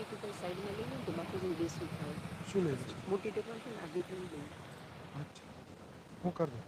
Table સાઈડમાં લઈને તો બાકી બેસવું થાય. શું લેવું છે? મોટી ટેબલ છે ને આધી લઈ લઈએ. અચ્છા, હું કરી દઉં.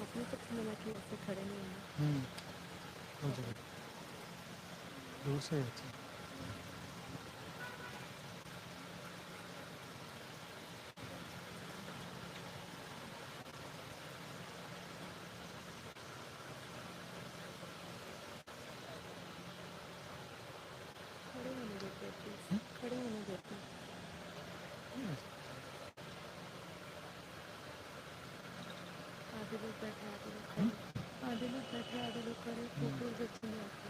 अपने तो खाने बैठे ऐसे खड़े नहीं हैं. हो जाएगा, दूर से अच्छा. खड़े होने देते हैं प्लीज. खड़े होने देते हैं. आधे लोग बैठे आधे लोग खड़े. आधे लोग बैठे आधे लोग खड़े. फोटोज अच्छी नहीं आती.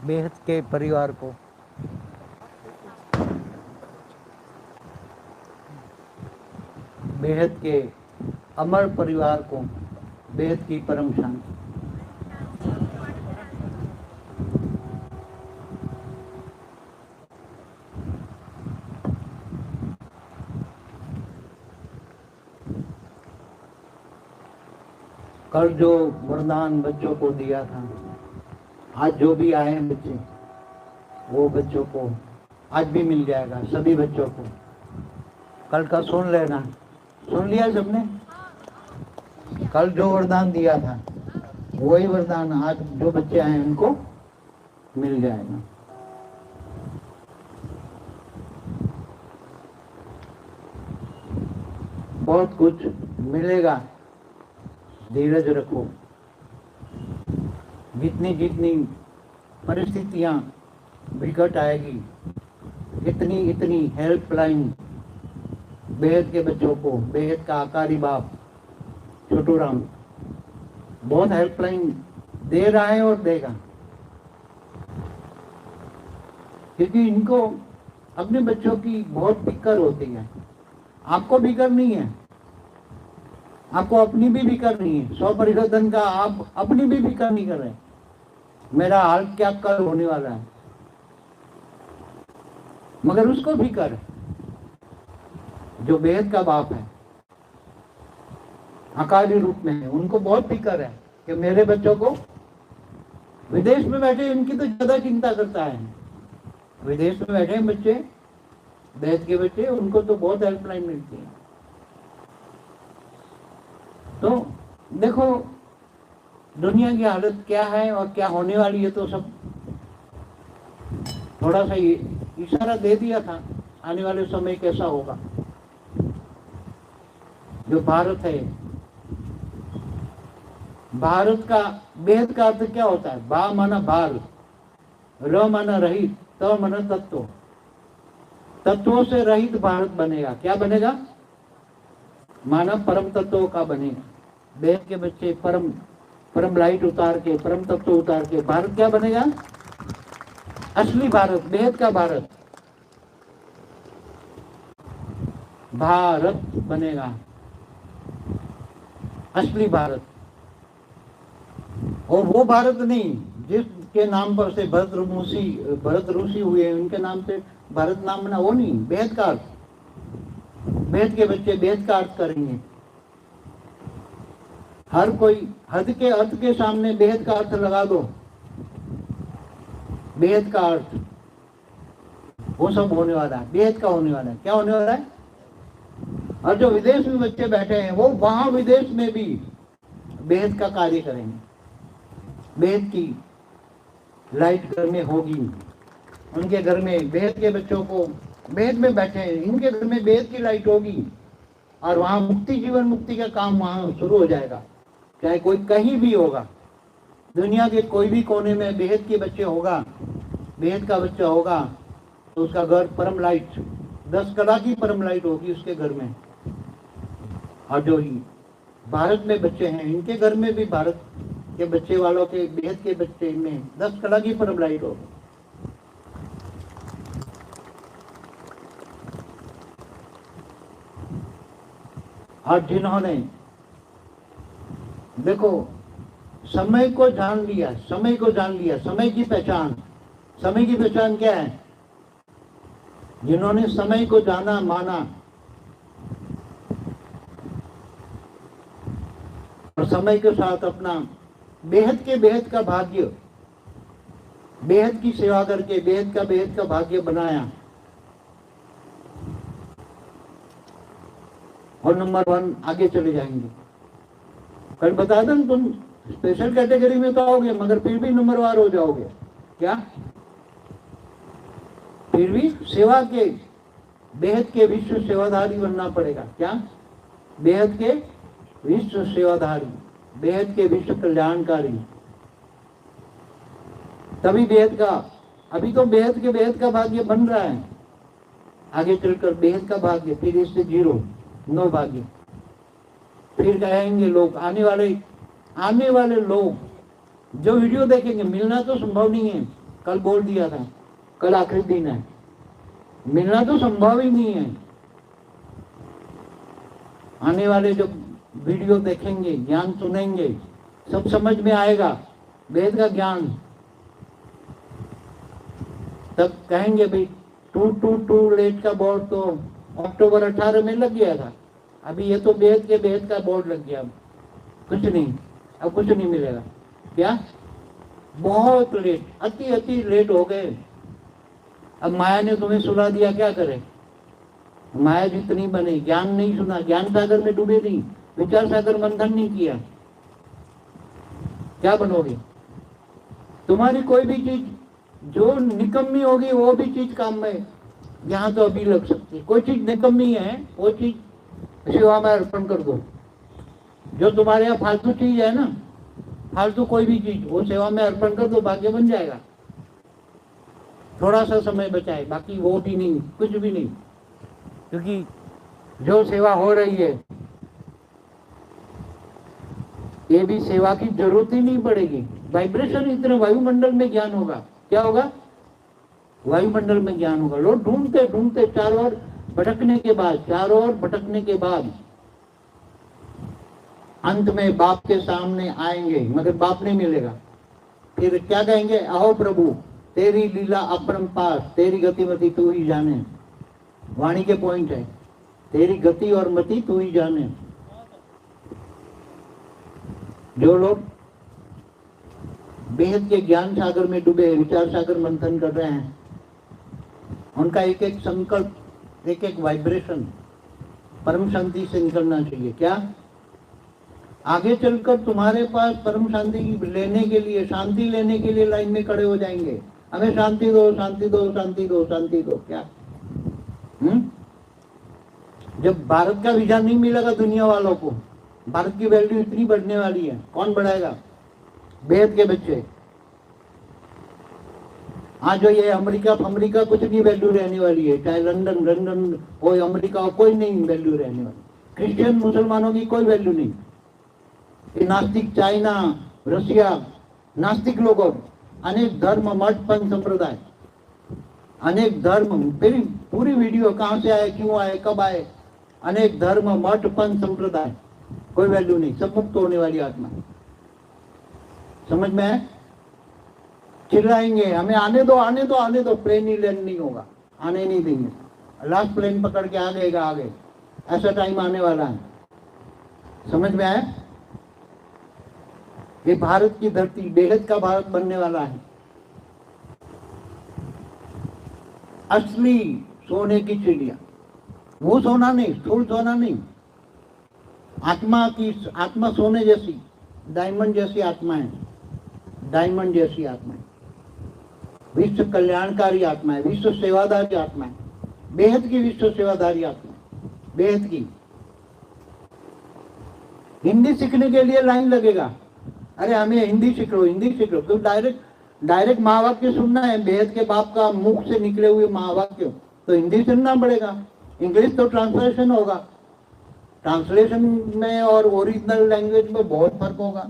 बेहद के परिवार को, बेहद के अमर परिवार को बेहद की परम शांति। कल जो वरदान बच्चों को दिया था, आज जो भी आए हैं बच्चे, वो बच्चों को आज भी मिल जाएगा, सभी बच्चों को। कल का सुन लेना, सुन लिया सबने? कल जो वरदान दिया था वही वरदान आज जो बच्चे आए उनको मिल जाएगा। बहुत कुछ मिलेगा, धीरज रखो। जितनी जितनी परिस्थितियां विकट आएगी, इतनी इतनी हेल्पलाइन बेहद के बच्चों को, बेहद का आकारी बाप छोटू राम बहुत हेल्पलाइन दे रहा है और देगा, क्योंकि इनको अपने बच्चों की बहुत फिक्र होती है। आपको फिक्र नहीं है, आपको अपनी भी फिक्र नहीं है। 100% का आप अपनी भी फिक्र नहीं कर रहे, मेरा हाल क्या कल होने वाला है, मगर उसको फिक्र है जो बेहद का बाप है, अकाली रूप में है। उनको बहुत फिक्र है कि मेरे बच्चों को, विदेश में बैठे इनकी तो ज्यादा चिंता करता है। विदेश में बैठे बच्चे, बेहद के बच्चे, उनको तो बहुत हेल्पलाइन मिलती है। तो देखो दुनिया की हालत क्या है और क्या होने वाली है, तो सब थोड़ा सा इशारा दे दिया था आने वाले समय कैसा होगा। जो भारत है, भारत का बेहद का अर्थ क्या होता है? बा माना बाल, र माना रहित, त माना तत्व। तत्वों से रहित भारत बनेगा। क्या बनेगा? मानव परम तत्वों का बनेगा। बेहद के बच्चे परम लाइट उतार के, परम तत्व उतार के भारत क्या बनेगा? असली भारत, बेहद का भारत, भारत बनेगा, असली भारत। और वो भारत नहीं जिसके नाम पर से भरत ऋषि हुए, उनके नाम से भारत नाम बना, वो नहीं। बेहद का अर्थ, बेहद के बच्चे बेहद का अर्थ करेंगे। हर कोई हद के अर्थ के सामने बेहद का अर्थ लगा दो, बेहद का अर्थ, वो सब होने वाला है, बेहद का होने वाला है। क्या होने वाला है? और जो विदेश में बच्चे बैठे हैं, वो वहां विदेश में भी बेहद का कार्य करेंगे। बेहद की लाइट घर में होगी, उनके घर में बेहद के बच्चों को, बेहद में बैठे हैं इनके घर में बेहद की लाइट होगी, और वहां मुक्ति, जीवन मुक्ति का काम वहां शुरू हो जाएगा। चाहे कोई कहीं भी होगा, दुनिया के कोई भी कोने में बेहद के बच्चे होगा, बेहद का बच्चा होगा, तो उसका घर परम लाइट, 10 कला की परम लाइट होगी उसके घर में। और जो ही भारत में बच्चे हैं, इनके घर में भी भारत के बच्चे वालों के, बेहद के बच्चे में 10 कला की परम लाइट होगी। और जिन्होंने देखो समय को जान लिया, समय को जान लिया, समय की पहचान, समय की पहचान क्या है? जिन्होंने समय को जाना, माना, और समय के साथ अपना बेहद का भाग्य, बेहद की सेवा करके बेहद का भाग्य बनाया, और नंबर 1 आगे चले जाएंगे। कल बता दें, तुम स्पेशल कैटेगरी में तो आओगे, मगर फिर भी नंबर 1 हो जाओगे। क्या? फिर भी सेवा के, बेहद के विश्व सेवाधारी बनना पड़ेगा। क्या? बेहद के विश्व सेवाधारी, बेहद के विश्व कल्याणकारी, तभी बेहद का, अभी तो बेहद का भाग्य बन रहा है, आगे चलकर बेहद का भाग्य, फिर इससे 0 भाग्य। फिर कहेंगे लोग, आने वाले लोग जो वीडियो देखेंगे, मिलना तो संभव नहीं है, कल बोल दिया था, कल आखिरी दिन है, मिलना तो संभव ही नहीं है। आने वाले जो वीडियो देखेंगे, ज्ञान सुनेंगे, सब समझ में आएगा, वेद का ज्ञान, तब कहेंगे भाई 222 लेट का बोर्ड तो अक्टूबर 18 में लग गया था, अभी ये तो बेहद का बोर्ड लग गया, कुछ नहीं, अब कुछ नहीं मिलेगा। क्या? बहुत लेट, अति लेट हो गए। अब माया ने तुम्हें सुला दिया, क्या करे? माया जितनी बने, ज्ञान नहीं सुना, ज्ञान सागर में डूबे नहीं, विचार सागर मंथन नहीं किया, क्या बनोगे? तुम्हारी कोई भी चीज जो निकम्मी होगी वो भी चीज काम में यहाँ तो अभी लग सकती है। कोई चीज निकम्मी है वो चीज सेवा में अर्पण कर दो। जो तुम्हारे यहाँ फालतू चीज है ना, फालतू कोई भी चीज वो सेवा में अर्पण कर दो, भाग्य बन जाएगा। थोड़ा सा समय बचाए, बाकी वो भी नहीं, कुछ भी नहीं, क्योंकि जो सेवा हो रही है ये भी सेवा की जरूरत ही नहीं पड़ेगी। वाइब्रेशन इतने वायुमंडल में ज्ञान होगा। क्या होगा? वायुमंडल में ज्ञान होगा। लोग ढूंढते ढूंढते चारों ओर भटकने के बाद अंत में बाप के सामने आएंगे, मगर बाप नहीं मिलेगा। फिर क्या कहेंगे? आओ प्रभु, तेरी लीला अपरंपार, तेरी गतिमति तू ही जाने। वाणी के पॉइंट है, तेरी गति और मति तू ही जाने। जो लोग बेहद के ज्ञान सागर में डूबे, विचार सागर मंथन कर रहे हैं, उनका एक एक संकल्प, एक एक वाइब्रेशन परम शांति से निकलना चाहिए। क्या? आगे चलकर तुम्हारे पास परम शांति लेने के लिए, शांति लेने के लिए लाइन में खड़े हो जाएंगे। हमें शांति दो, शांति दो, शांति दो, शांति दो। क्या? जब भारत का वीजा नहीं मिलेगा दुनिया वालों को, भारत की वैल्यू इतनी बढ़ने वाली है, कौन बढ़ाएगा? बेहद के बच्चे। आज जो ये अमेरिका कुछ नहीं वैल्यू रहने वाली है, चाहे लंदन हो, अमेरिका हो, कोई नहीं वैल्यू रहने वाली। क्रिश्चियन मुसलमानों की कोई वैल्यू नहीं। ये नास्तिक, चाइना, रशिया, नास्तिक लोगों, अनेक धर्म, मठ, पंथ, संप्रदाय, अनेक धर्म, फिर पूरी वीडियो कहां से आए, क्यों आए, कब आए, अनेक धर्म, मठ, पंथ, संप्रदाय, कोई वैल्यू नहीं। सब मुक्त होने वाली आत्मा। समझ में है? चिल्लाएंगे हमें आने दो, आने दो, आने दो। प्लेन ही लैंड नहीं होगा, आने नहीं देंगे। लास्ट प्लेन पकड़ के आ गएगा आगे। ऐसा टाइम आने वाला है। समझ में आया? ये भारत की धरती बेहद का भारत बनने वाला है। असली सोने की चिड़िया, वो सोना नहीं, स्थूल सोना नहीं, आत्मा सोने जैसी, डायमंड जैसी आत्मा है, डायमंड जैसी आत्मा है, विश्व कल्याणकारी आत्मा है, विश्व सेवादारी आत्मा है, बेहद की विश्व सेवादारी आत्मा है, बेहद की। हिंदी सीखने के लिए लाइन लगेगा। अरे हमें हिंदी सीख लो, हिंदी सीख लो। क्यों? डायरेक्ट महावाक्य सुनना है, बेहद के बाप का मुख से निकले हुए महावाक्य, तो हिंदी सुनना पड़ेगा। इंग्लिश तो ट्रांसलेशन होगा, ट्रांसलेशन में और ओरिजिनल लैंग्वेज में बहुत फर्क होगा।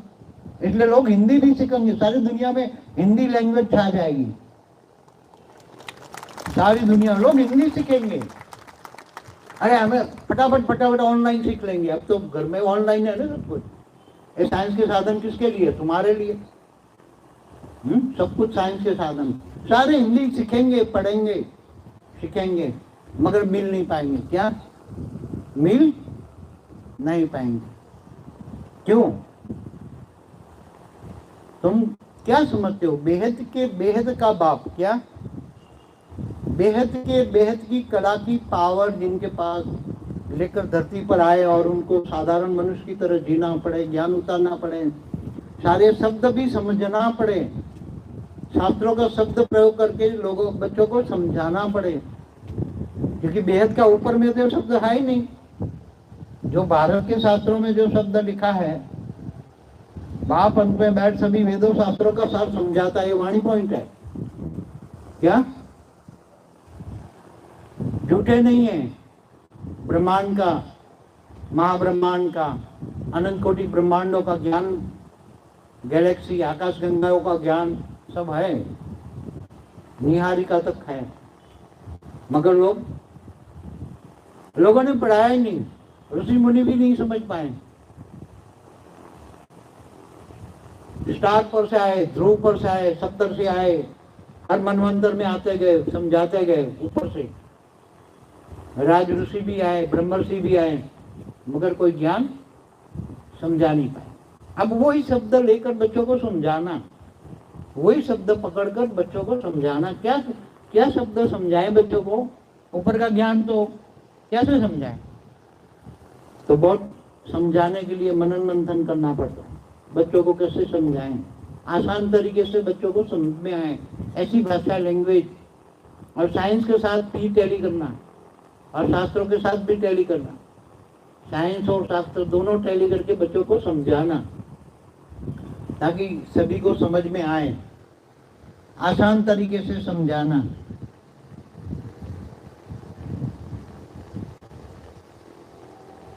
इसलिए लोग हिंदी भी सीखेंगे। सारी दुनिया में हिंदी लैंग्वेज छा जाएगी। सारी दुनिया में लोग हिंदी सीखेंगे। अरे हमें फटाफट ऑनलाइन सीख लेंगे। अब तो घर में ऑनलाइन है ना सब कुछ। ये साइंस के साधन किसके लिए? तुम्हारे लिए। सब कुछ साइंस के साधन। सारे हिंदी सीखेंगे, पढ़ेंगे, सीखेंगे, मगर मिल नहीं पाएंगे। क्या? मिल नहीं पाएंगे। क्यों? तुम क्या समझते हो? बेहद के बेहद का बाप, क्या बेहद के बेहद की कला की पावर जिनके पास लेकर धरती पर आए और उनको साधारण मनुष्य की तरह जीना पड़े, ज्ञान उतारना पड़े, सारे शब्द भी समझना पड़े, शास्त्रों का शब्द प्रयोग करके लोगों बच्चों को समझाना पड़े, क्योंकि बेहद का ऊपर में तो शब्द है ही नहीं। जो भारत के शास्त्रों में जो शब्द लिखा है, बाप अंत में बैठ सभी वेदों शास्त्रों का सार समझाता है। ये वाणी पॉइंट है। क्या? झूठे नहीं है। ब्रह्मांड का, महाब्रह्मांड का, अनंत कोटि ब्रह्मांडों का ज्ञान, गैलेक्सी, आकाश गंगाओं का ज्ञान सब है, निहारिका तक है, मगर लोगों ने पढ़ाया ही नहीं। ऋषि मुनि भी नहीं समझ पाए। स्टार पर से आए, ध्रुव पर से आए, सप्तर से आए, हर मनवंतर में आते गए, समझाते गए ऊपर से। राज ऋषि भी आए, ब्रह्मर्षि भी आए, मगर कोई ज्ञान समझा नहीं पाए। अब वही शब्द लेकर बच्चों को समझाना, वही शब्द पकड़कर बच्चों को समझाना। क्या शब्द समझाएं बच्चों को? ऊपर का ज्ञान तो कैसे समझाएं? तो बहुत समझाने के लिए मनन मंथन करना पड़ता है। बच्चों को कैसे समझाएं, आसान तरीके से बच्चों को समझ में आए, ऐसी भाषा, लैंग्वेज, और साइंस के साथ भी टैली करना और शास्त्रों के साथ भी टैली करना, साइंस और शास्त्र दोनों टैली करके बच्चों को समझाना ताकि सभी को समझ में आए, आसान तरीके से समझाना।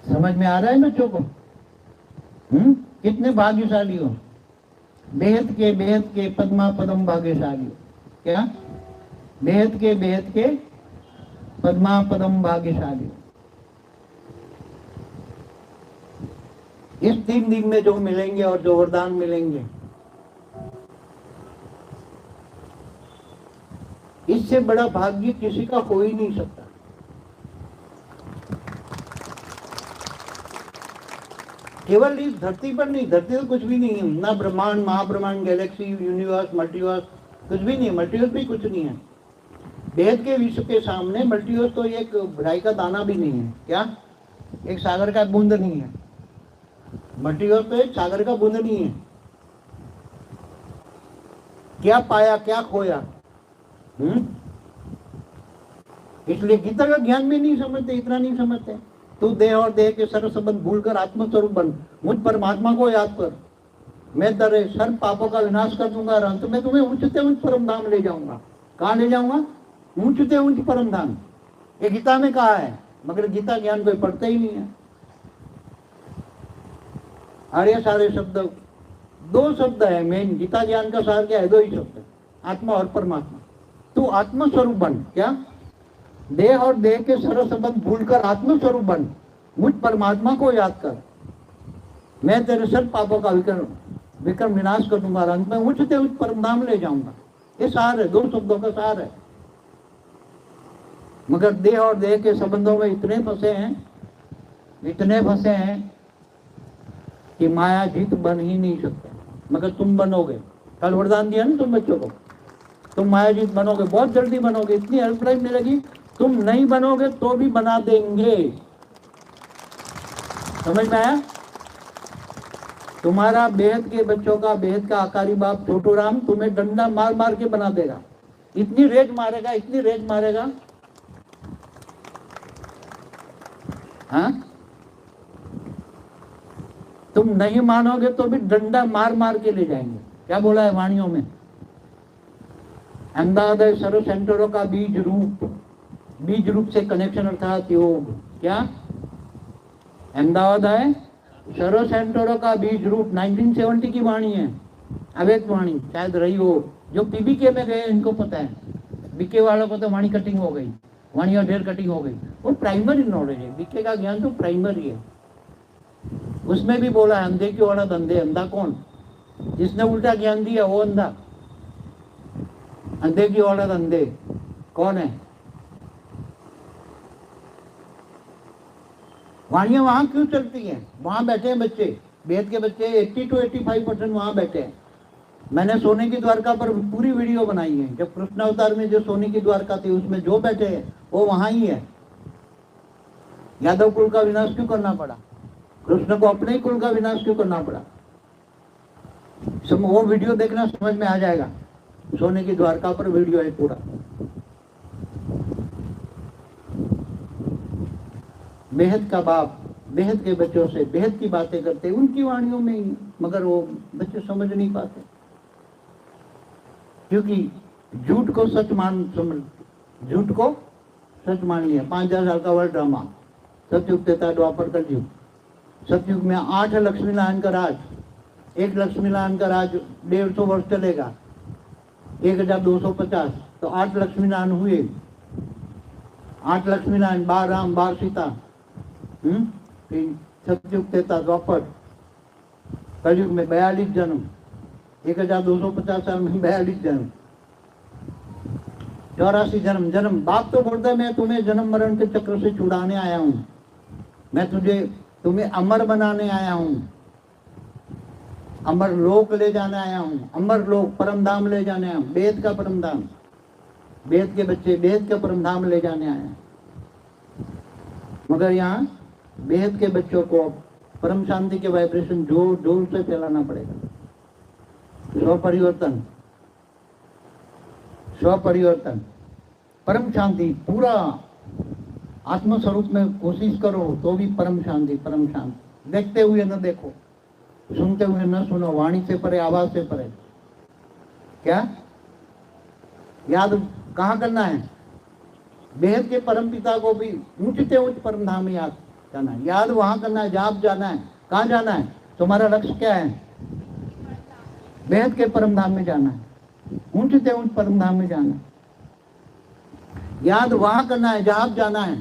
समझ में आ रहा है बच्चों को? कितने भाग्यशाली हो, बेहद के पद्मा पदम भाग्यशाली हो। क्या? बेहद के पद्मा पदम भाग्यशाली हो। इस 3 दिन में जो मिलेंगे और जो वरदान मिलेंगे, इससे बड़ा भाग्य किसी का हो ही नहीं सकता। केवल इस धरती पर नहीं, धरती तो कुछ भी नहीं है, ना ब्रह्मांड, महाब्रह्मांड, गैलेक्सी, यूनिवर्स, मल्टीवर्स, कुछ भी नहीं है। मल्टीवर्स भी कुछ नहीं है। वेद के विश्व के सामने मल्टीवर्स तो एक राई का दाना भी नहीं है। क्या? एक सागर का बूंद नहीं है। मल्टीवर्स तो एक सागर का बूंद नहीं है। क्या पाया, क्या खोया? इसलिए गीता का ज्ञान भी नहीं समझते, इतना नहीं समझते। तू देह और देह के सर्व संबंध भूलकर आत्मस्वरूप बन, मुझ परमात्मा को याद कर, मैं तेरे सर्व पापों का विनाश कर दूंगा और अंत में तुम्हें उच्चते उच्च परम धाम ले जाऊंगा। कहाँ ले जाऊंगा? उच्चते उच्च परम धाम। ये गीता में कहा है, मगर गीता ज्ञान कोई पढ़ते ही नहीं है। और ये सारे शब्द, 2 शब्द है मेन। गीता ज्ञान का सार क्या है? 2 ही शब्द, आत्मा और परमात्मा। तू आत्मस्वरूप बन। क्या? देह और देह के सर्व संबंध भूलकर आत्मस्वरूप बन, मुझ परमात्मा को याद कर, मैं तेरे सब पापों का विक्रम विनाश कर दूंगा, अंत में उच्चते उच्च परम धाम ले जाऊंगा। ये सार है, 2 शब्दों का सार है। मगर देह और देह के संबंधों में इतने फंसे हैं कि माया जीत बन ही नहीं सकते। मगर तुम बनोगे। कल वरदान दिया ना तुम बच्चों को, तुम माया जीत बनोगे, बहुत जल्दी बनोगे। इतनी हेल्पलाइन मिलेगी, तुम नहीं बनोगे तो भी बना देंगे। समझ में आया? तुम्हारा बेहद के बच्चों का, बेहद का आकारी बाप छोटू राम तुम्हें डंडा मार मार के बना देगा। इतनी रेज मारेगा, इतनी रेज मारेगा। हाँ, तुम नहीं मानोगे तो भी डंडा मार मार के ले जाएंगे। क्या बोला है वाणियों में? अहमदाबाद सर्व सेंटरों का बीज रूप से कनेक्शन अर्थात योग। क्या? अहमदाबाद है सर्व सेंटरों का बीज रूप, 1970 की वाणी है, अवैध वाणी शायद रही हो। जो पीबीके में गए इनको पता है, बीके वालों को तो वाणी कटिंग हो गई, वाणी और ढेर कटिंग हो गई। वो प्राइमरी नॉलेज है, बीके का ज्ञान तो प्राइमरी है। उसमें भी बोला है अंधे की औरत अंधे। अंधा कौन? जिसने उल्टा ज्ञान दिया वो अंधा। अंधे की औरत अंधे कौन है? वाणियां वहां क्यों चलती हैं? वहां बैठे हैं बच्चे, वेद के बच्चे 80 to 85% वहां बैठे हैं। मैंने सोने की द्वारका पर पूरी वीडियो बनाई है। जब कृष्ण अवतार में जो सोने की द्वारका थी उसमें जो बैठे हैं वो वहां ही है। यादव कुल का विनाश क्यों करना पड़ा? कृष्ण को अपने ही कुल का विनाश क्यों करना पड़ा? वो वीडियो देखना, समझ में आ जाएगा। सोने की द्वारका पर वीडियो है पूरा। बेहद का बाप बेहद के बच्चों से बेहद की बातें करते, उनकी वाणियों में ही, मगर वो बच्चे समझ नहीं पाते क्योंकि झूठ को सच मान लिया। 5000 साल का वर्ल्ड ड्रामा, सतयुग त्रेता द्वापर कलयुग। सतयुग में 8 लक्ष्मी नारायण का राज, 1 लक्ष्मी नारायण का राज 150 वर्ष चलेगा, 1250। तो 8 लक्ष्मी नारायण हुए, 8 लक्ष्मी नारायण, 12 राम 12 सीता। सतयुग त्रेता द्वापर कलयुग में 42 जन्म, 1250 साल में 42 जन्म, 84 जन्म। बाप तो बोलता है मैं तुम्हें जन्म मरण के चक्र से छुड़ाने आया हूं, मैं तुम्हें अमर बनाने आया हूं, अमर लोक ले जाने आया हूं, अमर लोक परम धाम ले जाने आया हूं। वेद का परम धाम, वेद के बच्चे वेद का परम धाम ले जाने आए हैं। मगर यहाँ वेद के बच्चों को परम शांति के वाइब्रेशन जोर जोर से फैलाना पड़ेगा। स्व परिवर्तन, स्व परिवर्तन, परम शांति, पूरा आत्म स्वरूप में कोशिश करो तो भी परम शांति, परम शांति। देखते हुए न देखो, सुनते हुए न सुनो, वाणी से परे, आवाज से परे। क्या याद कहाँ करना है? बेहद के परम पिता को भी ऊंचते उच्च परम धाम में याद करना है। याद वहां करना है जहां जाना है। कहाँ जाना है? तुम्हारा लक्ष्य क्या है? बेहद के परम धाम में जाना है, ऊंचते उच्च परम धाम में जाना है। याद वहां करना है जहां जाना है।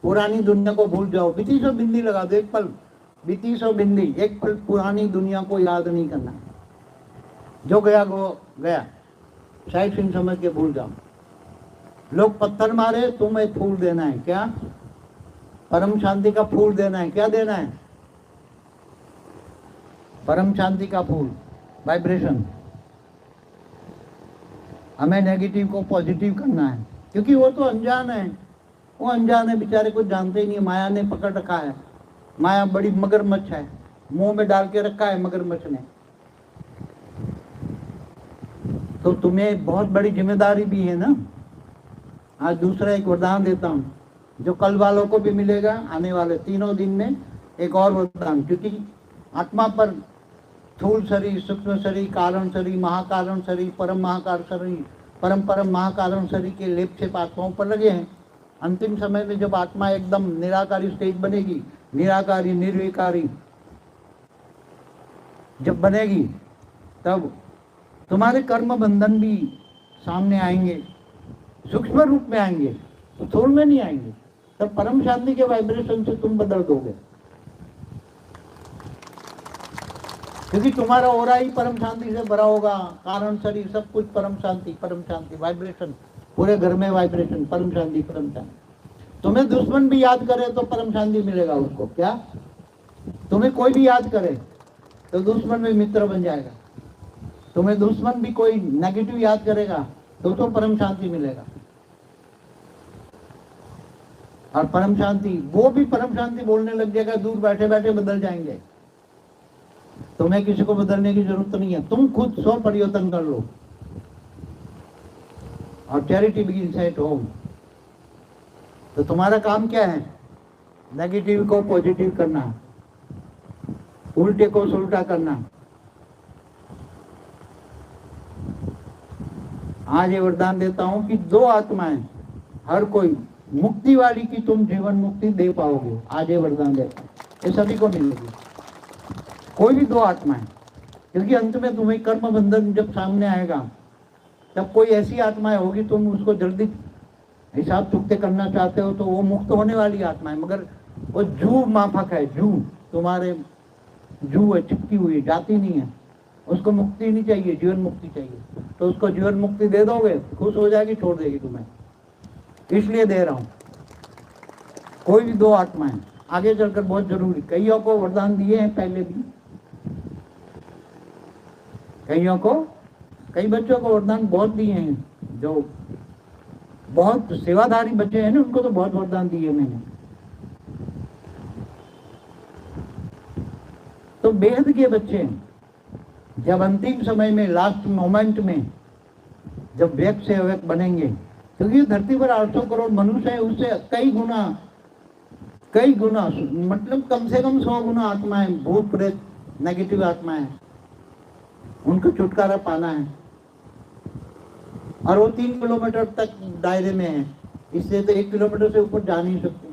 पुरानी दुनिया को भूल जाओ। बीती सौ बिंदी लगा दो, एक पल, बीती सौ बिंदी, एक पल पुरानी दुनिया को याद नहीं करना। जो गया वो गया, साइड सीन समझ के भूल जाओ। लोग पत्थर मारे, तुम्हें फूल देना है। क्या? परम शांति का फूल देना है। क्या देना है? परम शांति का फूल, वाइब्रेशन। हमें नेगेटिव को पॉजिटिव करना है, क्योंकि वो तो अनजान है। वो अनजान है, बेचारे कुछ जानते ही नहीं। माया ने पकड़ रखा है। माया बड़ी मगरमच्छ है, मुंह में डाल के रखा है मगरमच्छ ने। तो तुम्हें बहुत बड़ी जिम्मेदारी भी है ना। आज दूसरा एक वरदान देता हूं, जो कल वालों को भी मिलेगा, आने वाले 3 दिन में एक और वरदान। क्योंकि आत्मा पर स्थूल शरीर, सूक्ष्म शरीर, कारण शरीर, महाकारण शरीर, परम महाकारण शरीर, परम परम महाकारण शरीर के लेप से आत्माओं पर लगे हैं। अंतिम समय में जब आत्मा एकदम निराकारी स्टेज बनेगी, निराकारी निर्विकारी जब बनेगी, तब तुम्हारे कर्म बंधन भी सामने आएंगे, सूक्ष्म रूप में आएंगे, स्थूल में नहीं आएंगे। तब परम शांति के वाइब्रेशन से तुम बदल दोगे, क्योंकि तुम्हारा ओरा ही परम शांति से भरा होगा। कारण शरीर सब कुछ परम शांति वाइब्रेशन, पूरे घर में वाइब्रेशन, परम शांति, परम शांति। तुम्हें दुश्मन भी याद करे तो परम शांति मिलेगा उसको। क्या? तुम्हें कोई भी याद करे तो दुश्मन भी मित्र बन जाएगा। तुम्हें दुश्मन भी कोई नेगेटिव याद करेगा तो परम शांति मिलेगा। और परम शांति, वो भी परम शांति बोलने लग जाएगा, दूर बैठे बैठे बदल जाएंगे। तुम्हें किसी को बदलने की जरूरत नहीं है, तुम खुद स्व परिवर्तन कर लो। और चैरिटी बिगिंस एट होम। तो तुम्हारा काम क्या है? नेगेटिव को पॉजिटिव करना, उल्टे को सुलटा करना। आज ये वरदान देता हूं कि 2 आत्माएं, हर कोई मुक्ति वाली की तुम जीवन मुक्ति दे पाओगे। आज ये वरदान देता हूं, ये सभी को मिलेगी, कोई भी 2 आत्माएं। क्योंकि अंत में तुम्हें कर्म बंधन जब सामने आएगा, तब कोई ऐसी आत्माएं होगी, तुम उसको जल्दी हिसाब चुकते करना चाहते हो तो वो मुक्त होने वाली आत्मा है। मगर वो जू माफक है, जू तुम्हारे जू है, चिपकी हुई, जाती नहीं है। उसको मुक्ति नहीं चाहिए, जीवन मुक्ति चाहिए। तो उसको जीवन मुक्ति दे दोगे, खुश हो जाएगी, छोड़ देगी तुम्हें। इसलिए दे रहा हूं। कोई भी 2 आत्माएं आगे चलकर बहुत जरूरी। कईयों को वरदान दिए हैं पहले भी, कईयों को, कई बच्चों को वरदान बहुत दिए हैं। जो बहुत सेवाधारी बच्चे हैं ना, उनको तो बहुत वरदान दिए मैंने। तो बेहद के बच्चे जब अंतिम समय में, लास्ट मोमेंट में, जब व्यक्त से अव्यक्त बनेंगे, क्योंकि धरती पर 800 करोड़ मनुष्य है, उससे कई गुना मतलब कम से कम 100 गुना आत्माएं, भूत प्रेत, नेगेटिव आत्माएं, उनको छुटकारा पाना है। और वो 3 किलोमीटर तक दायरे में है, इसलिए तो 1 किलोमीटर से ऊपर जा नहीं सकते।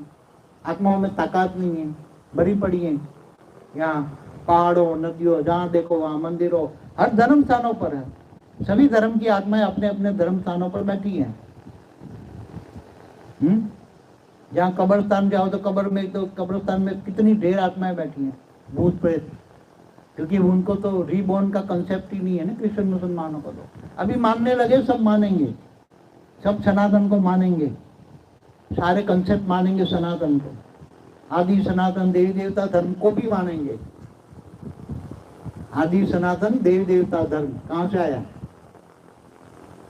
आत्माओं में ताकत नहीं है, भरी पड़ी है। यहाँ पहाड़ों, नदियों, जहाँ देखो वहाँ मंदिरों, हर धर्म स्थानों पर है। सभी धर्म की आत्माएं अपने अपने धर्म स्थानों पर बैठी हैं। जहाँ कब्रस्तान जाओ तो कब्रस्तान में कितनी ढेर आत्माएं बैठी हैं, भूत प्रेत। क्योंकि उनको तो रीबॉर्न का कंसेप्ट ही नहीं है ना, क्रिश्चियन मुसलमानों को। तो अभी मानने लगे, सब मानेंगे, सब सनातन को मानेंगे, सारे कंसेप्ट मानेंगे सनातन को। आदि सनातन देवी देवता धर्म को भी मानेंगे। आदि सनातन देवी देवता धर्म कहाँ से आया?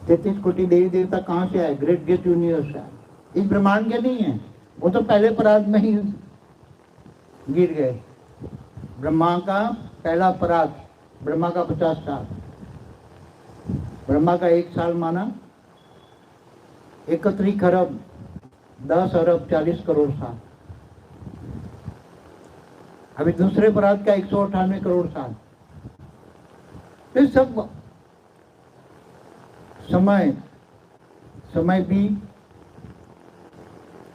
33 कोटि देवी देवता कहाँ से आए? ग्रेट गेट यूनिवर्स से आए। इस ब्रह्मांड के नहीं है, वो तो पहले पराग में ही गिर गए। ब्रह्मा का पहला अपराध, ब्रह्मा का 50 साल, ब्रह्मा का 1 साल माना 31 खरब 10 अरब 40 करोड़ साल। अभी दूसरे अपराध का 198 करोड़ साल। तो सब समय भी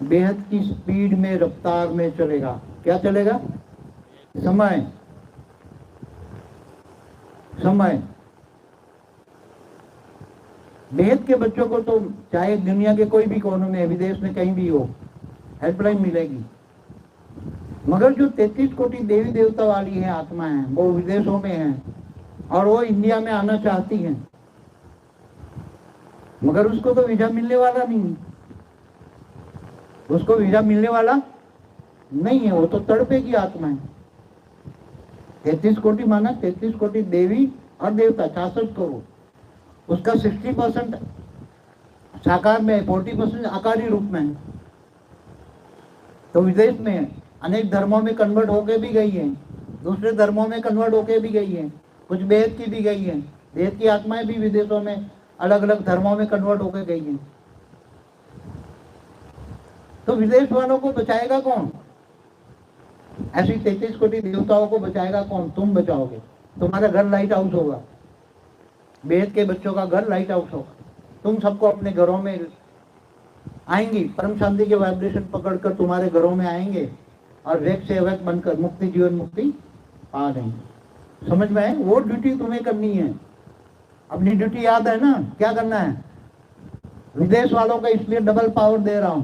बेहद की स्पीड में, रफ्तार में चलेगा। क्या चलेगा? समय। बेहद के बच्चों को तो चाहे दुनिया के कोई भी कोने में, विदेश में कहीं भी हो, हेल्पलाइन मिलेगी। मगर जो 33 कोटि देवी देवता वाली है आत्मा है, वो विदेशों में है और वो इंडिया में आना चाहती है, मगर उसको तो वीजा मिलने वाला नहीं, उसको वीजा मिलने वाला नहीं है, वो तो तड़पेगी आत्मा है। 33 कोटि माना 33 कोटि देवी और देवता, 66 करोड़, उसका 60% साकार में है, 40% आकारी रूप में है। तो विदेश में अनेक धर्मों में कन्वर्ट होके भी गई है, दूसरे धर्मों में कन्वर्ट होके भी गई है, कुछ बेहद की भी गई है। बेहद की आत्माएं भी विदेशों में अलग अलग धर्मों में कन्वर्ट होके गई है। तो विदेश वालों को बचाएगा कौन? ऐसी 33 कोटि देवताओं को बचाएगा कौन? तुम बचाओगे। तुम्हारा घर लाइट हाउस होगा, बेहद के बच्चों का घर लाइट हाउस होगा। तुम सबको अपने घरों में आएंगी, परम शांति के वाइब्रेशन पकड़कर तुम्हारे घरों में आएंगे और वेग से अवेग बनकर मुक्ति, जीवन मुक्ति पा लेंगे। समझ में आए? वो ड्यूटी तुम्हें करनी है। अपनी ड्यूटी याद है ना, क्या करना है? विदेश वालों का इसलिए डबल पावर दे रहा हूं।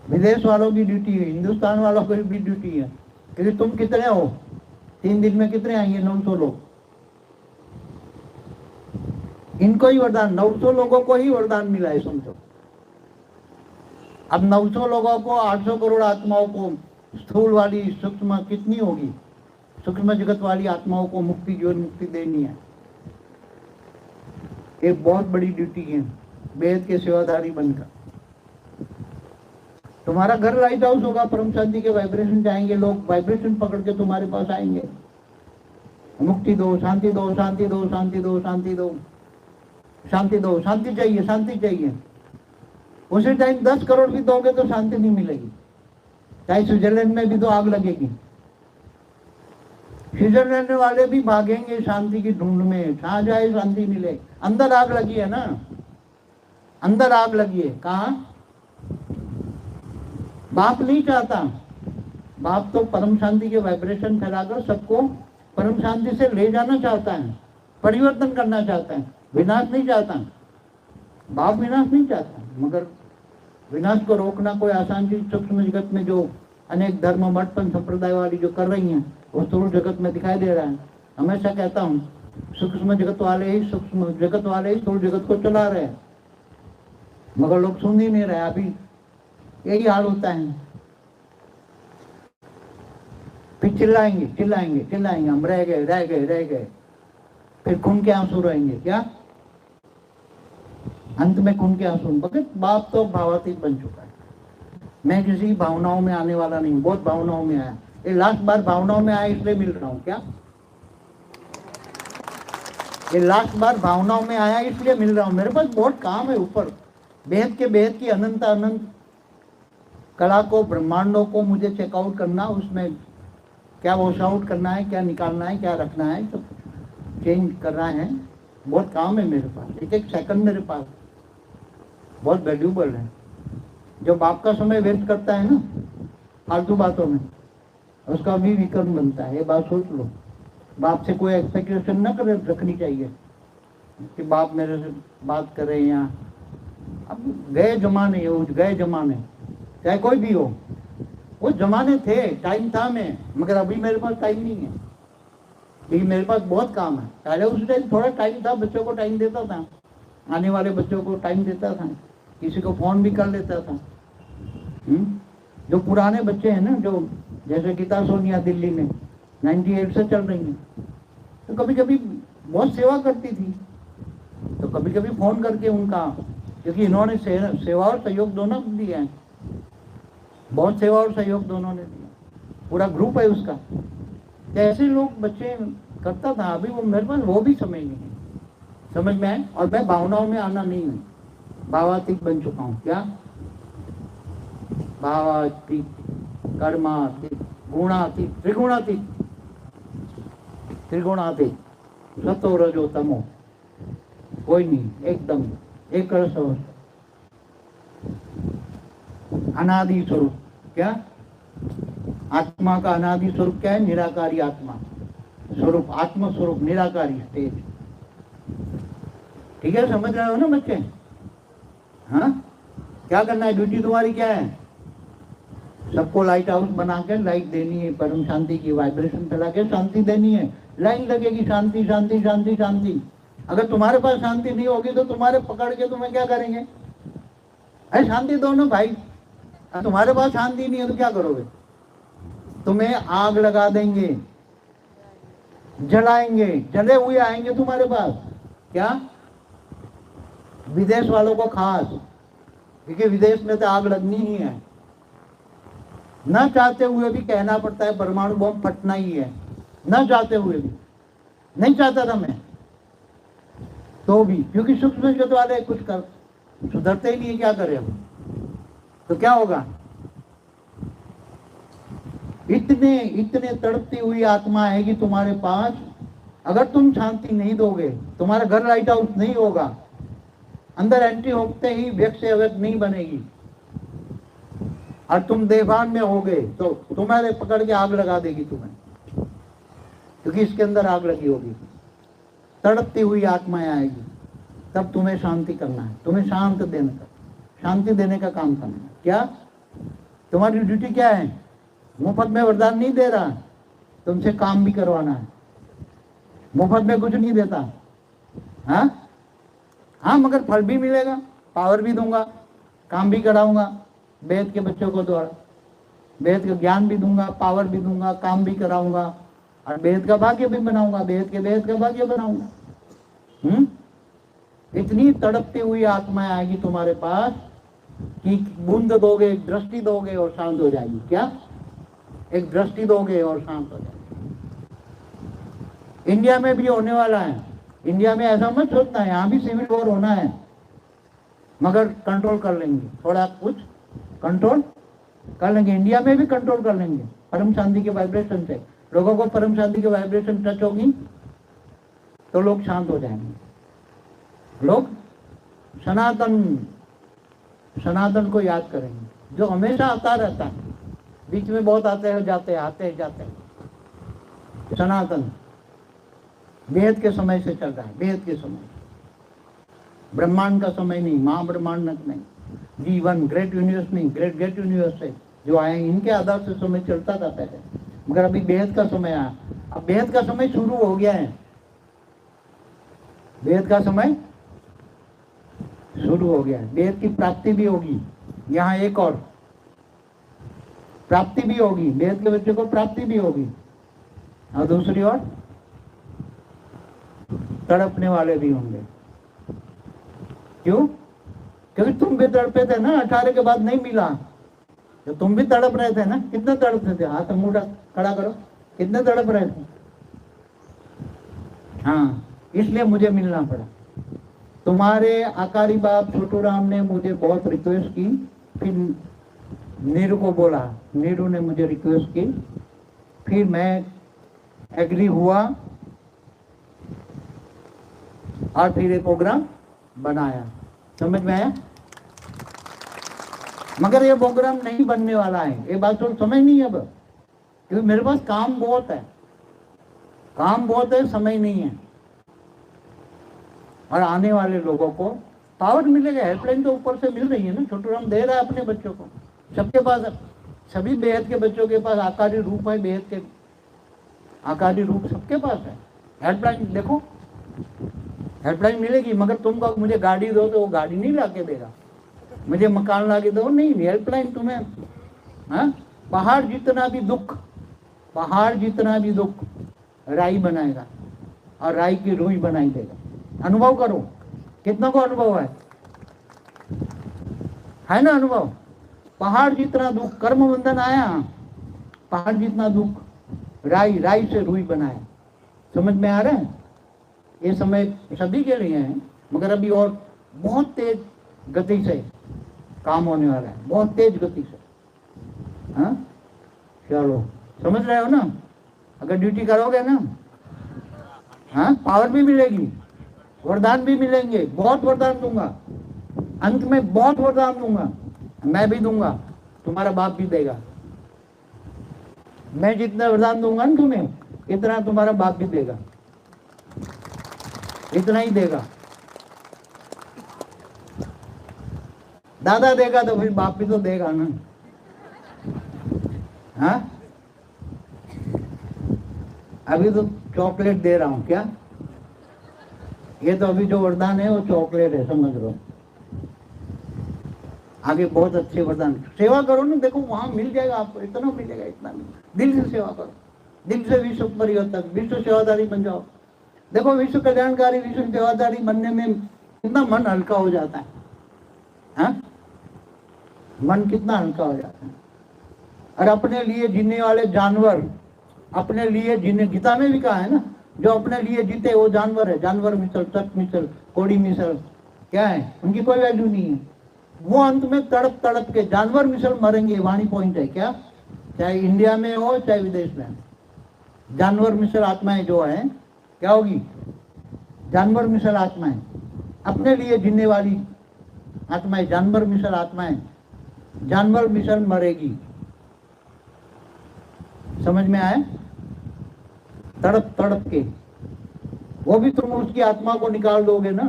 विदेश वालों की ड्यूटी है, हिंदुस्तान वालों की भी ड्यूटी है। क्योंकि तुम कितने हो? 3 दिन में कितने आएंगे? 900 लोग। इनको ही वरदान, 900 लोगों को ही वरदान मिला है, समझो। अब 900 लोगों को, 800 करोड़ आत्माओं को, स्थूल वाली सूक्ष्म कितनी होगी, सूक्ष्म जगत वाली आत्माओं को मुक्ति, जीवन मुक्ति देनी है। एक बहुत बड़ी ड्यूटी है, वेद के सेवाधारी बनकर। तुम्हारा घर लाइट हाउस होगा, परम शांति के वाइब्रेशन जाएंगे, लोग वाइब्रेशन पकड़ के तुम्हारे पास आएंगे। मुक्ति दो, शांति दो, शांति दो, शांति दो, शांति दो, शांति दो, शांति चाहिए, शांति चाहिए। उसी टाइम 10 करोड़ भी दोगे तो शांति नहीं मिलेगी। चाहे स्विट्जरलैंड में भी तो आग लगेगी, स्विट्जरलैंड वाले भी भागेंगे शांति की ढूंढ में, जहां जाए शांति मिले। अंदर आग लगी है ना, अंदर आग लगी है। कहां? बाप नहीं चाहता। बाप तो परम शांति के वाइब्रेशन फैलाकर सबको परम शांति से ले जाना चाहता है, परिवर्तन करना चाहता है, विनाश नहीं चाहता। बाप विनाश नहीं चाहता, मगर विनाश को रोकना कोई आसान चीज सूक्ष्म जगत में जो अनेक धर्म मठपन संप्रदाय वाली जो कर रही हैं, वो स्थूल जगत में दिखाई दे रहा है। हमेशा कहता हूँ, सूक्ष्म जगत वाले ही स्थूल जगत को चला रहे हैं, मगर लोग सुन ही नहीं रहे। अभी यही हाल होता है। फिर चिल्लाएंगे चिल्लाएंगे चिल्लाएंगे, हम रह गए रह गए रह गए, फिर खून के आंसू रहेंगे। क्या? अंत में खून के आंसू। भगत बाप तो भावातीत बन चुका है। मैं किसी भावनाओं में आने वाला नहीं, बहुत भावनाओं में आया। ये लास्ट बार भावनाओं में आया इसलिए मिल रहा हूँ। क्या? ये लास्ट बार भावनाओं में आया इसलिए मिल रहा हूँ। मेरे पास बहुत काम है ऊपर, बेहद के बेहद की अनंत अनंत कला को, ब्रह्मांडों को मुझे चेकआउट करना, उसमें क्या वॉश आउट करना है, क्या निकालना है, क्या रखना है, तो चेंज करना है। बहुत काम है मेरे पास। एक एक सेकंड मेरे पास बहुत वैल्यूबल है। जो बाप का समय व्यर्थ करता है ना फालतू बातों में, उसका भी विकर्म बनता है। ये बात सोच लो। बाप से कोई एक्सपेक्टेशन न करे रखनी चाहिए कि बाप मेरे से बात करे। या अब गए जमाने, गए जमाने, चाहे कोई भी हो, वो जमाने थे, टाइम था में, मगर अभी मेरे पास टाइम नहीं है। अभी मेरे पास बहुत काम है। पहले उस टाइम थोड़ा टाइम था, बच्चों को टाइम देता था, आने वाले बच्चों को टाइम देता था, किसी को फोन भी कर लेता था। जो पुराने बच्चे हैं ना, जो जैसे गीता सोनिया दिल्ली में 98 से चल रही हैं, तो कभी कभी बहुत सेवा करती थी, तो कभी कभी फोन करके उनका, क्योंकि इन्होंने सेवा और सहयोग दोनों दिया है, बहुत सेवा और सहयोग दोनों ने दिया। पूरा ग्रुप है उसका। ऐसे लोग बच्चे करता था। अभी वो मेरे पास वो भी समय नहीं है, समझ में आए। और मैं भावनाओं में आना नहीं हूँ, भावातीत बन चुका हूँ। क्या भावातीत, कर्मातीत, गुणातीत, त्रिगुणातीत, त्रिगुणातीत, सतो रजो तमो, कोई नहीं, एकदम एक रस अवस्था, अनादि स्वरूप। क्या आत्मा का अनादि स्वरूप क्या है? निराकारी आत्मा स्वरूप, आत्म स्वरूप, निराकारी स्टेज। ठीक है, समझ रहे हो ना बच्चे? हाँ, क्या करना है? ड्यूटी तुम्हारी क्या है? सबको लाइट हाउस बना के लाइट देनी है, परम शांति की वाइब्रेशन फैला के शांति देनी है। लाइन लगेगी, शांति शांति शांति शांति। अगर तुम्हारे पास शांति नहीं होगी तो तुम्हारे पकड़ के तुम्हें क्या करेंगे? अरे शांति दो ना भाई। तुम्हारे पास शांति नहीं है तो क्या करोगे? तुम्हें आग लगा देंगे, जलाएंगे, जले हुए आएंगे तुम्हारे पास। क्या? विदेश वालों को खास, क्योंकि विदेश में तो आग लगनी ही है। न चाहते हुए भी कहना पड़ता है परमाणु बम फटना ही है, न चाहते हुए भी। नहीं चाहता था मैं तो भी, क्योंकि सूक्ष्म जगत वाले कुछ कर सुधरते ही नहीं है। क्या करें अब? तो क्या होगा? इतने इतने तड़पती हुई आत्मा आएगी तुम्हारे पास। अगर तुम शांति नहीं दोगे, तुम्हारा घर लाइट हाउस नहीं होगा, अंदर एंट्री होते ही व्यक्त से अव्यक्त नहीं बनेगी, और तुम देवान में होगे तो तुम्हारे पकड़ के आग लगा देगी तुम्हें, क्योंकि इसके अंदर आग लगी होगी। तड़पती हुई आत्माएं आएगी, तब तुम्हें शांति करना है, तुम्हें शांति देने का काम करना है। क्या तुम्हारी ड्यूटी क्या है? मुफ्त में वरदान नहीं दे रहा, तुमसे काम भी करवाना है। मुफ्त में कुछ नहीं देता। हाँ, मगर फल भी मिलेगा, पावर भी दूंगा, काम भी कराऊंगा वेद के बच्चों को द्वारा। वेद का ज्ञान भी दूंगा, पावर भी दूंगा, काम भी कराऊंगा, और वेद का भाग्य भी बनाऊंगा, वेद का भाग्य बनाऊंगा। इतनी तड़पती हुई आत्माएं आएगी तुम्हारे पास कि बूंद दोगे, एक दृष्टि दोगे और शांत हो जाएगी। क्या? एक दृष्टि दोगे और शांत हो जाएगी। इंडिया में भी होने वाला है। इंडिया में ऐसा मत सोचना है, यहाँ भी सिविल वॉर होना है, मगर कंट्रोल कर लेंगे, थोड़ा कुछ कंट्रोल कर लेंगे। इंडिया में भी कंट्रोल कर लेंगे परम शांति के वाइब्रेशन से। लोगों को परम शांति के वाइब्रेशन टच होगी तो लोग शांत हो जाएंगे। लोग सनातन को याद करेंगे, जो हमेशा आता रहता है, बीच में बहुत आते हैं जाते हैं, आते हैं जाते हैं। सनातन वेद के समय से चल रहा है, वेद के समय, ब्रह्मांड का समय नहीं, महाब्रह्मांड नहीं, जीवन ग्रेट यूनिवर्स नहीं, ग्रेट यूनिवर्स से जो आए, इनके आधार से समय चलता था पहले, मगर अभी वेद का समय आया। अब वेद का समय शुरू हो गया है, वेद का समय शुरू हो गया है। वेद की प्राप्ति भी होगी, यहाँ एक और प्राप्ति भी होगी, वेद के बच्चों को प्राप्ति भी होगी, और दूसरी ओर तड़पने वाले भी होंगे। क्यों? क्योंकि तुम भी तड़पे थे ना, 18 के बाद नहीं मिला तो तुम भी तड़प रहे थे ना। कितने तड़प रहे थे? हाथ मुंह खड़ा करो, कितने तड़प रहे थे? हाँ, इसलिए मुझे मिलना पड़ा। तुम्हारे आकारी बाप छोटू राम ने मुझे बहुत रिक्वेस्ट की, फिर नीरू को बोला, नीरू ने मुझे रिक्वेस्ट की, फिर मैं एग्री हुआ और फिर एक प्रोग्राम बनाया। समझ में आया? मगर ये प्रोग्राम नहीं बनने वाला है, ये बात तो समझ नहीं है अब, क्योंकि मेरे पास काम बहुत है, समय नहीं है। और आने वाले लोगों को पावर मिलेगा, हेल्पलाइन तो ऊपर से मिल रही है ना, छोटू राम दे रहा है अपने बच्चों को, सबके पास, सभी बेहद के बच्चों के पास आकारी रूप है, बेहद के आकारी रूप सबके पास है। हेल्पलाइन देखो, हेल्पलाइन मिलेगी, मगर तुम कहो मुझे गाड़ी दो तो वो गाड़ी नहीं ला के देगा, मुझे मकान ला के दो, नहीं। हेल्पलाइन तुम्हें, हाँ, पहाड़ जितना भी दुख राई बनाएगा, और राई की रूई बनाई देगा। अनुभव करो, कितना को अनुभव है ना अनुभव? पहाड़ जितना दुख, कर्म बंधन आया पहाड़ जितना दुख, राई राई से रुई बनाए। समझ में आ रहा है? ये समय सभी के लिए है, मगर अभी और बहुत तेज गति से काम होने वाला है, बहुत तेज गति से। हाँ चलो, समझ रहे हो ना? अगर ड्यूटी करोगे ना, हाँ पावर भी मिलेगी, वरदान भी मिलेंगे, बहुत वरदान दूंगा, अंत में बहुत वरदान दूंगा। मैं भी दूंगा, तुम्हारा बाप भी देगा। मैं जितना वरदान दूंगा ना तुम्हें, इतना तुम्हारा बाप भी देगा, इतना ही देगा। दादा देगा तो फिर बाप भी तो देगा ना। हाँ अभी तो चॉकलेट दे रहा हूं क्या? ये तो अभी जो वरदान है वो चॉकलेट है, समझ लो। आगे बहुत अच्छे वरदान। सेवा करो ना, देखो वहां मिल जाएगा आपको, इतना मिलेगा, इतना मिलेगा। दिल से सेवा करो, दिल से विश्व परिवर्तक, विश्व सेवादारी बन जाओ। देखो विश्व कल्याणकारी, विश्व सेवादारी बनने में कितना मन हल्का हो जाता है। हाँ मन कितना हल्का हो जाता है। और अपने लिए जीने वाले जानवर, अपने लिए जीने, गीता में भी कहा है ना, जो अपने लिए जीते वो जानवर है। जानवर मिसल, चक मिसल, कोड़ी मिसल, क्या है, उनकी कोई वैल्यू नहीं है। वो अंत में तड़प तड़प के जानवर मिसल मरेंगे। वाणी पॉइंट है क्या? चाहे इंडिया में हो चाहे विदेश में, जानवर मिसल आत्माएं जो है क्या होगी? जानवर मिसल आत्माएं, अपने लिए जीने वाली आत्माएं, जानवर मिसल आत्माएं, जानवर मिसल मरेगी। समझ में आया? तड़प तड़प के। वो भी तुम उसकी आत्मा को निकाल दोगे ना,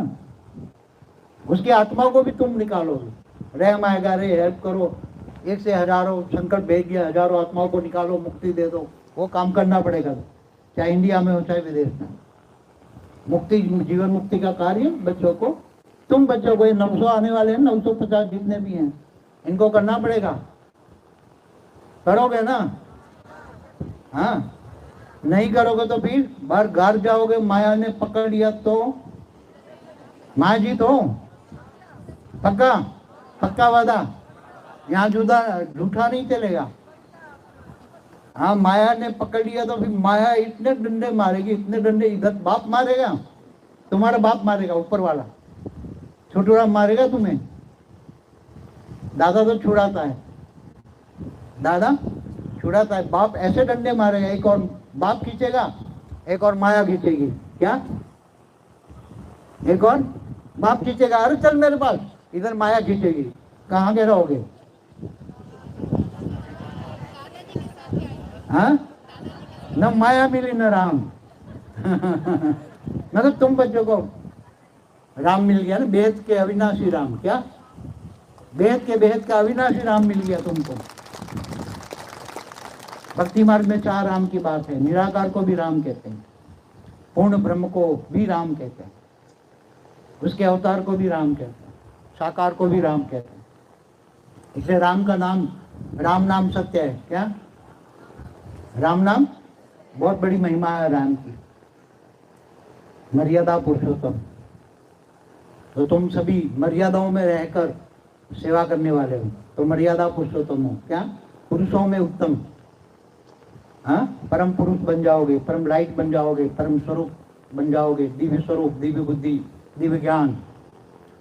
उसकी आत्मा को भी तुम निकालोगे। रहम आएगा, रे हेल्प करो, एक से हजारों संकट भेज दिया, हजारों आत्माओं को निकालो, मुक्ति दे दो। वो काम करना पड़ेगा, चाहे इंडिया में हो चाहे विदेश में। मुक्ति, जीवन मुक्ति का कार्य बच्चों को, तुम बच्चों को, ये 900 आने वाले हैं, 950 जितने भी हैं, इनको करना पड़ेगा। करोगे ना? हाँ नहीं करोगे तो फिर बाहर घर जाओगे, माया ने पकड़ लिया तो माया जी तो पक्का पक्का वादा, यहाँ झूठा नहीं चलेगा। हाँ माया ने पकड़ लिया तो फिर माया इतने डंडे मारेगी, इतने डंडे। इधर बाप मारेगा, तुम्हारा बाप मारेगा, ऊपर वाला छुटुरा मारेगा तुम्हें। दादा तो छुड़ाता है, दादा छुड़ाता है, बाप ऐसे डंडे मारेगा। एक और बाप खींचेगा, एक और माया खींचेगी। क्या? एक और बाप खींचेगा, अरे चल मेरे पास, इधर माया खींचेगी। कहाँ के रहोगे? हाँ न माया मिली न राम। मतलब तुम बच्चों को राम मिल गया ना, बेहद के अविनाशी राम। क्या? बेहद का अविनाशी राम मिल गया तुमको। भक्ति मार्ग में 4 राम की बात है। निराकार को भी राम कहते हैं, पूर्ण ब्रह्म को भी राम कहते हैं, उसके अवतार को भी राम कहते हैं, साकार को भी राम कहते हैं। इसलिए राम का नाम, राम नाम सत्य है। क्या? राम नाम बहुत बड़ी महिमा है राम की। मर्यादा पुरुषोत्तम। तो तुम सभी मर्यादाओं में रहकर सेवा करने वाले हो, तो मर्यादा पुरुषोत्तम हो। क्या? पुरुषों में उत्तम। हाँ परम पुरुष बन जाओगे, परम लाइट बन जाओगे, परम स्वरूप बन जाओगे, दिव्य स्वरूप, दिव्य बुद्धि, दिव्य ज्ञान।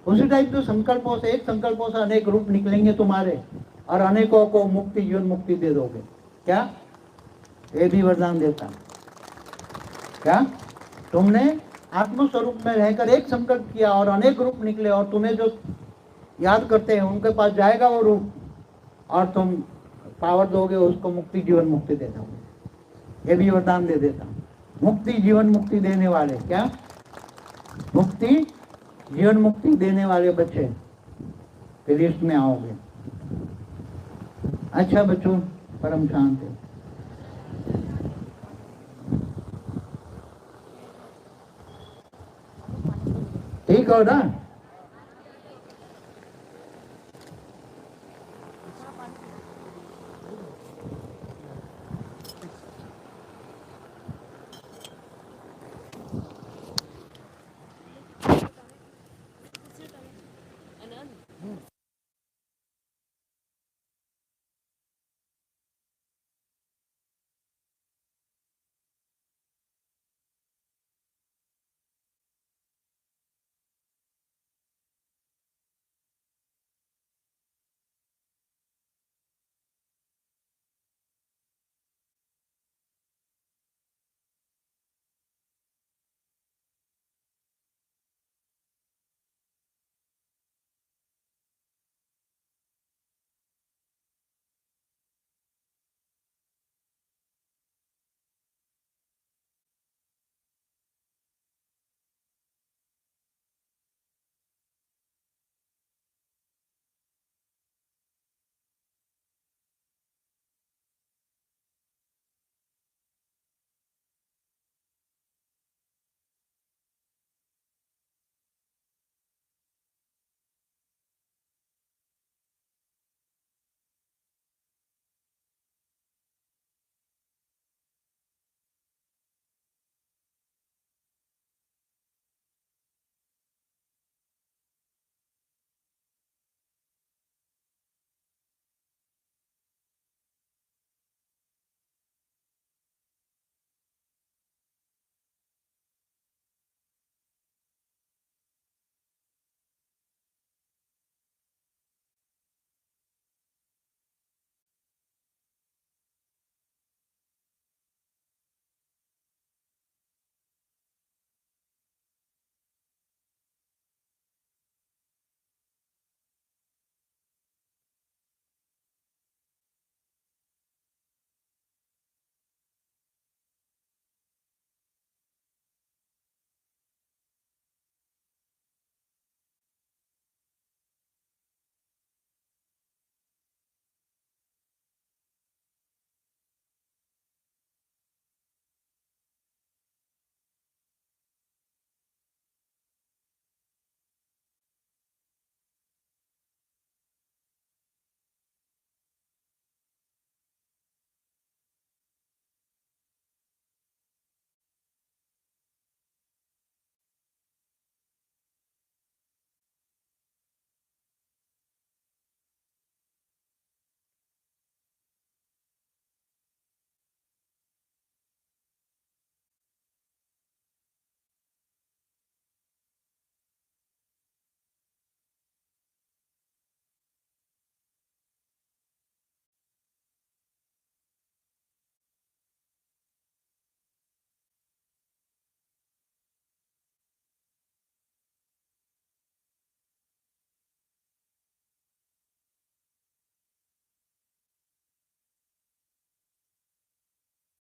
उसी टाइप के संकल्पों से, एक संकल्पों से अनेक रूप निकलेंगे तुम्हारे, और अनेकों को मुक्ति, जीवन मुक्ति दे दोगे। क्या? ये भी वरदान देता। क्या? तुमने आत्म स्वरूप में रहकर एक संकल्प किया और अनेक रूप निकले, और तुम्हें जो याद करते हैं उनके पास जाएगा वो रूप, और तुम पावर दोगे उसको, मुक्ति जीवन मुक्ति दे दोगे। ये भी वरदान दे देता। मुक्ति जीवन मुक्ति देने वाले, क्या? मुक्ति जीवन मुक्ति देने वाले बच्चे के लिस्ट में आओगे। अच्छा बच्चों, परम शांति। ठीक हो ना?